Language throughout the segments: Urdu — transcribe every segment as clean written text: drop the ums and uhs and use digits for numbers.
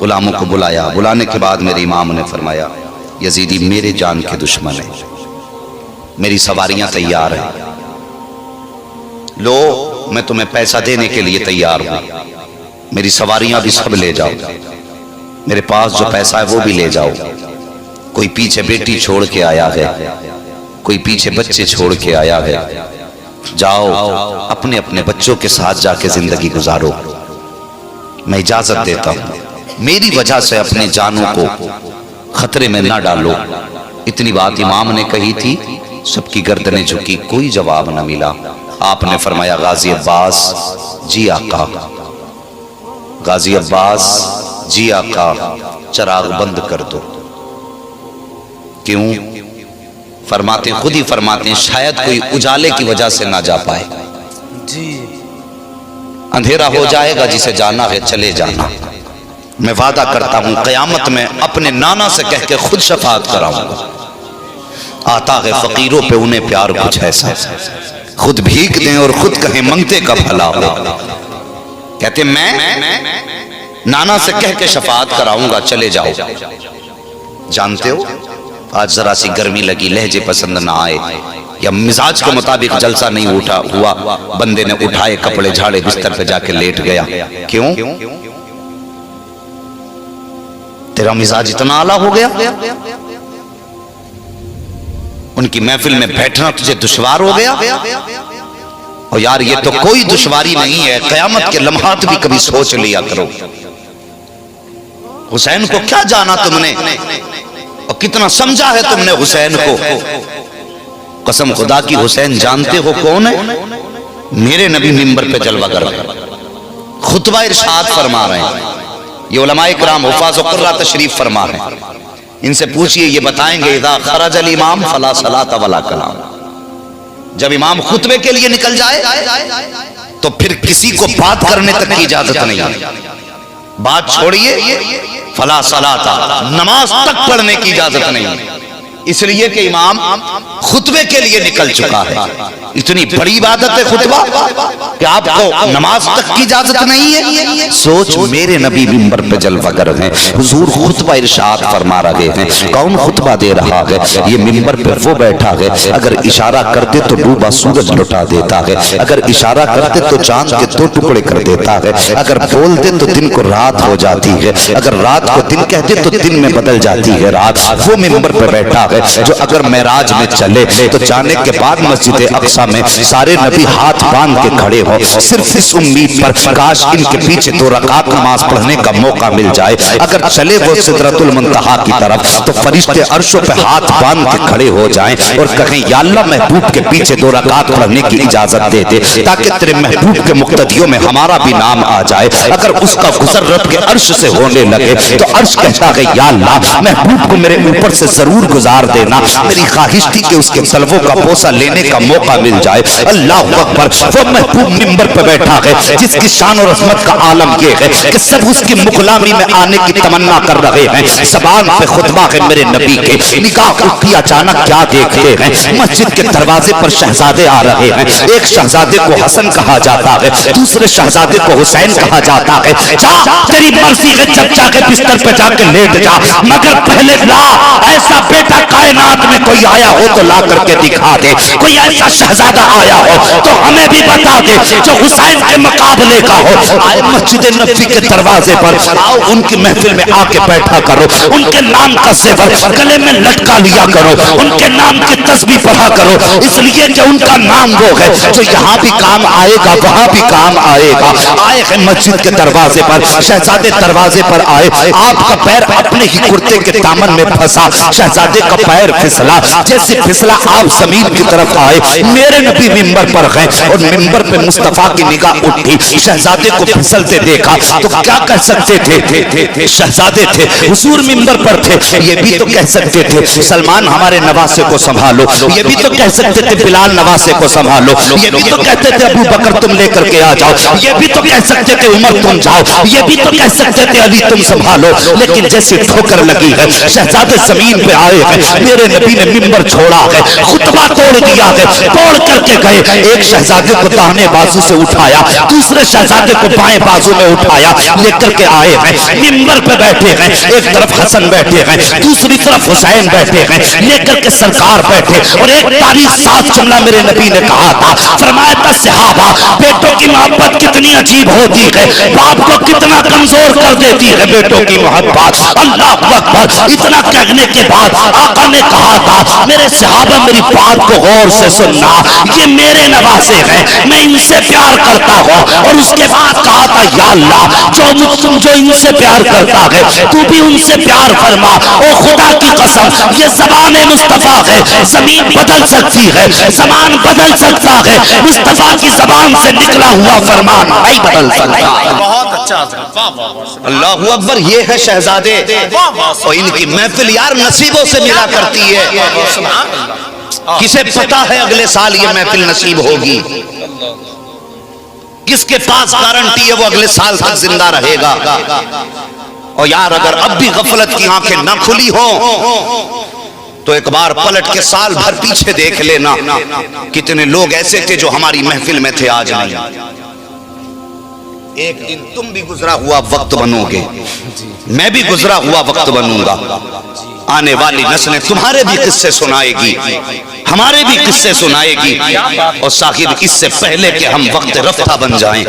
غلاموں کو بلایا، بلانے کے بعد میرے امام نے فرمایا یزیدی میرے جان کے دشمن ہیں، میری سواریاں تیار ہیں، لو میں تمہیں پیسہ دینے کے لیے تیار ہوں، میری سواریاں بھی سب لے جاؤ، میرے پاس جو پیسہ ہے وہ بھی لے جاؤ، کوئی پیچھے بیٹی چھوڑ کے آیا ہے، کوئی پیچھے بچے چھوڑ کے آیا ہے، جاؤ اپنے اپنے بچوں کے ساتھ جا کے زندگی گزارو، میں اجازت دیتا ہوں، میری وجہ سے اپنے جانوں کو خطرے میں نہ ڈالو۔ اتنی بات امام نے کہی تھی، سب کی گردنیں جھکی، کوئی جواب نہ ملا۔ آپ نے فرمایا غازی عباس جی آقا، غازی عباس جی آقا چراغ بند کر دو۔ کیوں؟ فرماتے خود ہی فرماتے ہیں شاید کوئی اجالے کی وجہ سے نہ جا پائے، اندھیرا ہو جائے گا، جسے جانا ہے چلے جانا، میں وعدہ کرتا ہوں قیامت میں اپنے نانا سے کہہ کے خود شفاعت کراؤں گا، آتا ہے فقیروں پہ انہیں پیار کچھ ایسا، خود بھیک دیں اور خود کہیں منگتے کا بھلا ہو، کہتے میں نانا سے کہہ کے شفاعت کراؤں گا، چلے جاؤ۔ جانتے ہو آج ذرا سی گرمی لگی، لہجے پسند نہ آئے یا مزاج کے مطابق جلسہ نہیں اٹھا ہوا، بندے نے اٹھائے کپڑے جھاڑے بستر پہ جا کے لیٹ گیا، کیوں؟ تیرا مزاج اتنا اعلیٰ ہو گیا، ان کی محفل میں بیٹھنا تجھے دشوار ہو گیا؟ اور یار یہ تو کوئی دشواری نہیں ہے، قیامت کے لمحات بھی کبھی سوچ لیا کرو۔ حسین کو کیا جانا تم نے اور کتنا سمجھا ہے تم نے حسین کو؟ قسم خدا کی حسین جانتے ہو کون ہے؟ میرے نبی منبر پہ جلوہ گر خطبہ ارشاد فرما رہے ہیں، یہ علماء کرام حفاظ و قرہ تشریف فرما رہے ہیں، ان سے پوچھئے یہ بتائیں گے اذا خرج الامام فلا صلاۃ ولا کلام، جب امام خطبے کے لیے نکل جائے تو پھر کسی کو بات کرنے تک کی اجازت نہیں ہے، بات چھوڑیے فلا صلاۃ، نماز تک پڑھنے کی اجازت نہیں ہے، اس لیے کہ امام خطبے کے لیے نکل چکا ہے۔ اتنی بڑی عبادت ہے خطبہ کہ آپ کو نماز تک کی اجازت نہیں ہے۔ سوچ میرے نبی منبر پہ جلوہ گر ہیں، حضور خطبہ ارشاد فرما رہے ہیں، کون خطبہ دے رہا ہے؟ یہ منبر پہ وہ بیٹھا ہے، اگر اشارہ کرتے تو ڈوبا سورج لٹا دیتا ہے، اگر اشارہ کرتے تو چاند کے 2 ٹکڑے کر دیتا ہے، اگر بول دے تو دن کو رات ہو جاتی ہے، اگر رات کو دن کہتے تو دن میں بدل جاتی ہے رات۔ وہ منبر پہ بیٹھا ہے جو اگر معراج میں چلے تو جانے کے بعد مسجد اقصی میں سارے نبی ہاتھ باندھ کے کھڑے ہو، صرف اس امید پر کاش ان کے پیچھے 2 رکعت نماز پڑھنے کا موقع مل جائے۔ اگر چلے وہ سدرۃ المنتہا کی طرف تو فرشتے عرشوں پہ ہاتھ باندھ کے کھڑے ہو جائیں اور کہیں یا اللہ محبوب کے پیچھے 2 رکعت پڑھنے کی اجازت دے دے تاکہ تیرے محبوب کے مقتدیوں میں ہمارا بھی نام آ جائے۔ اگر اس کا گزر رب کے عرش سے ہونے لگے تو عرش کہتا ہے یا اللہ محبوب کو میرے اوپر سے ضرور گزار دینا، میری خواہش تھی کہ اس کے طلبوں کا بوسہ لینے کا موقع مل جائے۔ اللہ اکبر، وہ محبوب منبر پہ بیٹھا ہے جس کی شان اور عظمت کا عالم یہ ہے کہ سب اس کی مغلامی میں آنے کی تمنا کر رہے ہیں، زبان پہ خطبہ ہے میرے نبی کے، نگاہ اٹھتی اچانک کیا دیکھتے ہیں؟ مسجد کے دروازے پر شہزادے آ رہے ہیں، ایک شہزادے کو حسن کہا جاتا ہے، دوسرے شہزادے کو حسین کہا جاتا ہے۔ جا تیری مرضی ہے، جب جا کے بستر پہ جا کے لیٹ جا، مگر پہلے لا ایسا بیٹا کائنات میں کوئی آیا ہو تو لا کر کے دکھا دے، کوئی ایسا شہزادہ آیا ہو تو ہمیں بھی بتا دے جو حسین کے مقابلے کا ہو۔ آئے مسجد نبوی کے دروازے پر، آؤ ان کی محفل میں آ کے بیٹھا کرو، ان کے نام کا زیور گلے میں لٹکا لیا کرو، ان کے نام کی تسبیح پڑھا کرو، اس لیے کہ ان کا نام وہ ہے جو یہاں بھی کام آئے گا وہاں بھی کام آئے گا۔ آئے ہیں مسجد کے دروازے پر، شہزادے دروازے پر آئے، آپ کا پیر اپنے ہی کرتے کے دامن میں پھنسا، شہزادے کا پیر پھسلا، جیسے پھسلا آپ زمین کی طرف آئے، میرے نبی منبر پر گئے اور منبر پہ مصطفیٰ کی نگاہ اٹھی، شہزادے کو پھسلتے دیکھا تو کیا کہہ سکتے تھے؟ شہزادے تھے، حضور منبر پر تھے، یہ بھی تو کہہ سکتے تھے سلمان ہمارے نواسے کو سنبھالو، یہ بھی تو کہہ سکتے تھے بلال نواسے کو سنبھالو، یہ بھی تو کہتے تھے ابو بکر تم لے کر کے آ جاؤ، یہ بھی تو کہہ سکتے تھے عمر تم جاؤ، یہ بھی تو کہہ سکتے تھے علی تم سنبھالو، لیکن جیسے ٹھوکر لگی ہے شہزادے زمین پہ آئے ہیں، میرے نبی نے منبر چھوڑا ہے، خطبہ توڑ دیا ہے، توڑ کر کے گئے، ایک شہزادے کو داہنے بازو سے اٹھایا، دوسرے شہزادے کو بائیں بازو میں اٹھایا، لے کر کے آئے ہیں، منبر پہ بیٹھے ہیں، ایک طرف حسن بیٹھے ہیں، دوسری طرف حسین بیٹھے ہیں، لے کر کے سرکار بیٹھے، اور ایک تاریخ ساتھ جملہ میرے نبی نے کہا تھا، فرمایا تھا صحابہ بیٹوں کی محبت کتنی عجیب ہوتی ہے، باپ کو کتنا کمزور کر دیتی ہے بیٹوں کی محبت۔ اللہ اکبر، اتنا کہنے کے بعد آقا نے کہا تھا میرے صحابہ میری بات کو غور سے سننا، یہ میرے نواسے ہیں، میں ان سے پیار کرتا ہوں، اور اس کے بعد کہا تھا یا اللہ جو ان سے پیار کرتا ہے تو بھی ان سے پیار فرما، او خدا کی قسم یہ زبان مصطفیٰ ہے، زمین بدل سکتی ہے، زمان بدل سکتا ہے، مصطفیٰ کی زبان سے نکلا ہوا فرمان نہیں بدل سکتا۔ بہت اچھا اللہ اکبر، یہ ہے شہزادے، اور ان کی محفل یار نصیبوں سے ملا کرتی ہے، کسے پتا ہے اگلے سال یہ محفل نصیب ہوگی، کس کے پاس گارنٹی ہے وہ اگلے سال تک زندہ رہے گا۔ اور یار اگر اب بھی غفلت کی آنکھیں نہ کھلی ہو تو ایک بار پلٹ کے سال بھر پیچھے دیکھ لینا، کتنے لوگ ایسے تھے جو ہماری محفل میں تھے آج نہیں۔ ایک دن تم بھی گزرا ہوا وقت بنو گے، میں بھی گزرا ہوا وقت بنوں گا، آنے والی نسلیں تمہارے بھی قصے سنائے گی، ہمارے بھی قصے سنائے گی، اور صاحب اس سے پہلے کہ ہم وقت رفتہ بن جائیں،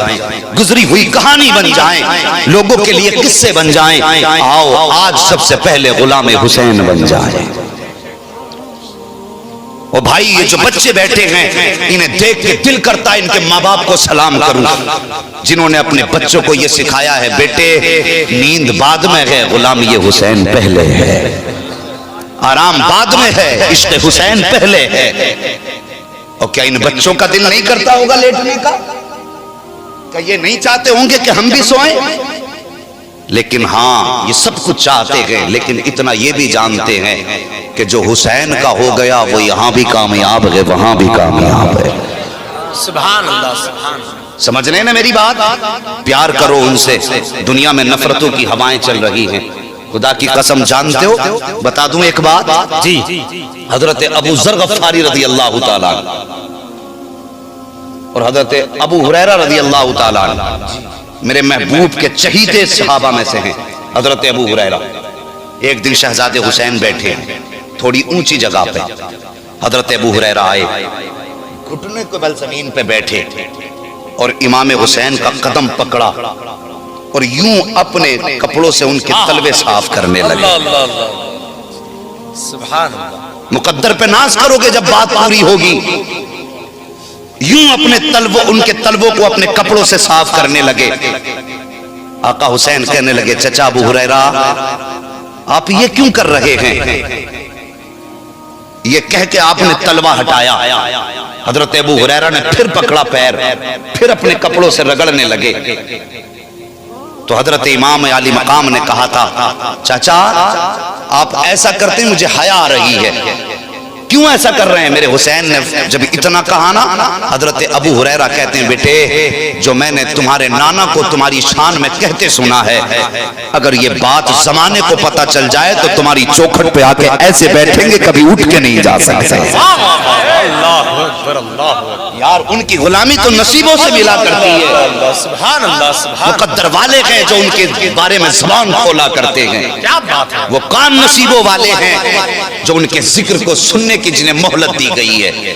گزری ہوئی کہانی بن جائیں، لوگوں کے لیے قصے بن جائیں، آؤ آج سب سے پہلے غلام حسین بن جائیں۔ اور بھائی یہ جو بچے بیٹھے ہیں انہیں دیکھ کے دل کرتا ہے ان کے ماں باپ کو سلام کروں، جنہوں نے اپنے بچوں کو یہ سکھایا ہے بیٹے نیند بعد میں ہے، غلامی حسین پہلے ہے، آرام بعد میں ہے، عشق حسین پہلے ہے۔ اور کیا ان بچوں کا دل نہیں کرتا ہوگا لیٹنے کا؟ کیا یہ نہیں چاہتے ہوں گے کہ ہم بھی سوئیں؟ لیکن ہاں یہ سب کچھ چاہتے ہیں، لیکن اتنا یہ بھی جانتے ہیں کہ جو حسین کا ہو گیا وہ یہاں بھی کامیاب ہے، وہاں بھی کامیاب ہے۔ سبحان اللہ، سبحان اللہ۔ سمجھ رہے نا میری بات؟ پیار کرو ان سے، دنیا میں نفرتوں کی ہوائیں چل رہی ہیں، خدا کی قسم جانتے ہو؟ بتا دوں ایک بات، جی حضرت ابو ذر غفاری رضی اللہ تعالیٰ اور حضرت ابو ہریرہ رضی اللہ تعالیٰ میرے محبوب کے چہیتے صحابہ میں سے ہیں۔ حضرت ابو ہریرہ ایک دن شہزادے حسین بیٹھے تھوڑی اونچی جگہ پہ، حضرت ابو ہریرہ آئے، گھٹنے کو بل زمین پہ بیٹھے اور امام حسین کا قدم پکڑا اور یوں اپنے کپڑوں سے ان کے تلوے صاف کرنے لگے۔ سبحان اللہ، مقدر پہ ناز کرو گے جب بات پوری ہوگی۔ یوں اپنے ان کے تلووں کو اپنے کپڑوں سے صاف کرنے لگے۔ آقا حسین کہنے لگے چچا ابو ہریرہ آپ یہ کیوں کر رہے ہیں؟ یہ کہہ کے آپ نے تلوہ ہٹایا۔ حضرت ابو ہریرہ نے پھر پکڑا پیر، پھر اپنے کپڑوں سے رگڑنے لگے۔ تو حضرت امام علی مقام نے کہا تھا چچا آپ ایسا کرتے مجھے حیا آ رہی ہے، کیوں ایسا کر رہے ہیں؟ میرے حسین نے جب اتنا کہا نا، حضرت ابو ہریرہ کہتے ہیں بیٹے جو میں نے تمہارے نانا کو تمہاری شان میں کہتے سنا ہے، اگر یہ بات زمانے کو پتا چل جائے تو تمہاری چوکھٹ پہ آ کے ایسے بیٹھیں گے کبھی اٹھ کے نہیں جا سکتے۔ یار ان کی غلامی تو نصیبوں سے ملا کرتی ہے، سبحان اللہ، مقدر والے ہیں جو ان کے بارے میں زبان کھولا کرتے ہیں، وہ کان نصیبوں والے ہیں جو ان کے ذکر کو سننے کی جنہیں مہلت دی گئی ہے۔